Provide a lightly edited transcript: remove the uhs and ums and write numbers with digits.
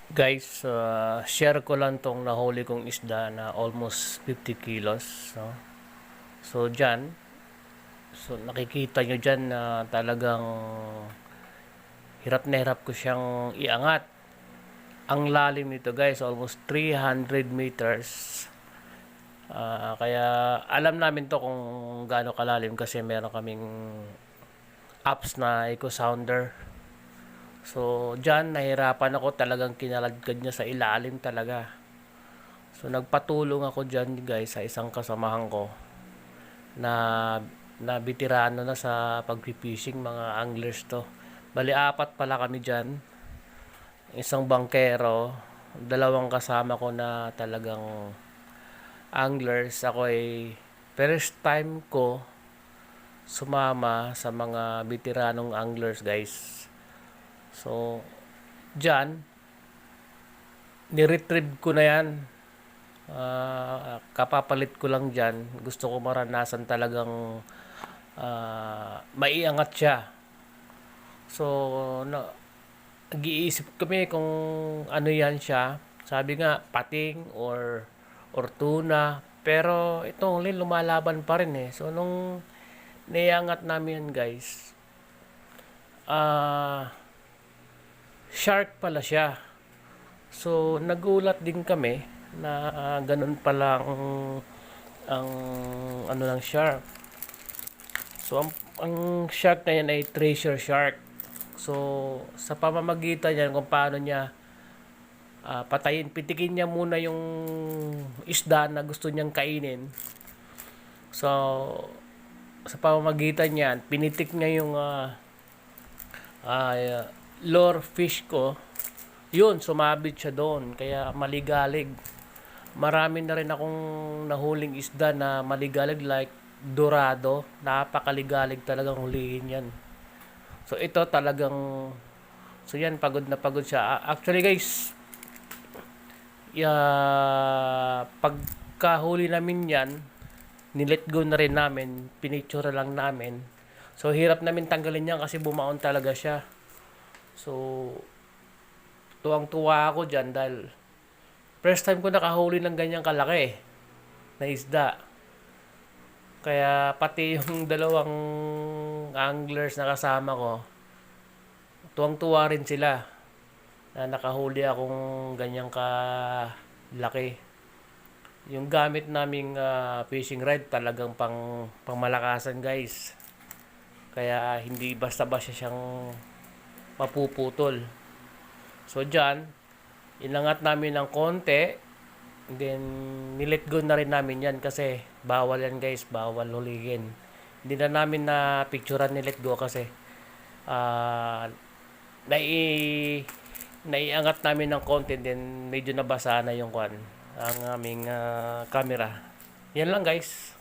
Guys, share ko lang tong nahuli kong isda na almost 50 kilos. No? So, nakikita nyo dyan na talagang hirap na hirap ko siyang iangat. Ang lalim nito guys, almost 300 meters. Kaya alam namin to kung gaano kalalim kasi meron kaming apps na eco sounder. So, dyan, nahirapan ako talagang kinaladkad niya sa ilalim talaga. So, nagpatulong ako dyan, guys, sa isang kasamahan ko na na veterano na sa pagpipishing, mga anglers to. Bali, apat pala kami dyan. Isang bangkero, dalawang kasama ko na talagang anglers. Ako ay first time ko sumama sa mga veteranong anglers, guys. So, dyan, ni-retrieve ko na yan. Kapapalit ko lang dyan. Gusto ko maranasan talagang maiangat siya. So, nag-iisip kami kung ano yan siya. Sabi nga, pating or tuna. Pero ito, lumalaban pa rin eh. So, nung naiangat namin yan, guys, shark pala siya. So, nagulat din kami na ganun pala ang ano ng shark. So, ang shark na yan ay treasure shark. So, sa pamamagitan niyan kung paano niya pitikin niya muna yung isda na gusto niyang kainin. So, sa pamamagitan niyan, pinitik niya yung lure fish ko. Yun, sumabit siya doon. Kaya maligalig. Marami na rin akong nahuling isda na maligalig like dorado. Napakaligalig talagang hulihin yan. So ito talagang yan, pagod na pagod siya. Actually guys, pagkahuli namin yan, nilet go na rin namin, pinicture lang namin. So hirap namin tanggalin yan kasi bumaon talaga siya. So tuwang-tuwa ako dyan dahil first time ko nakahuli ng ganyang kalaki na isda. Kaya pati yung dalawang anglers na kasama ko, tuwang-tuwa rin sila na nakahuli akong ganyang kalaki. Yung gamit naming fishing rod talagang pangmalakasan guys. Kaya hindi basta-basta siyang mapuputol. So dyan, inangat namin ng konti. Then, nilet go na rin namin yan kasi bawal yan guys, bawal huligin. Hindi na namin na picturean nilet go kasi naiangat namin ng konti, then medyo nabasa na yung ang aming camera. Yan lang guys.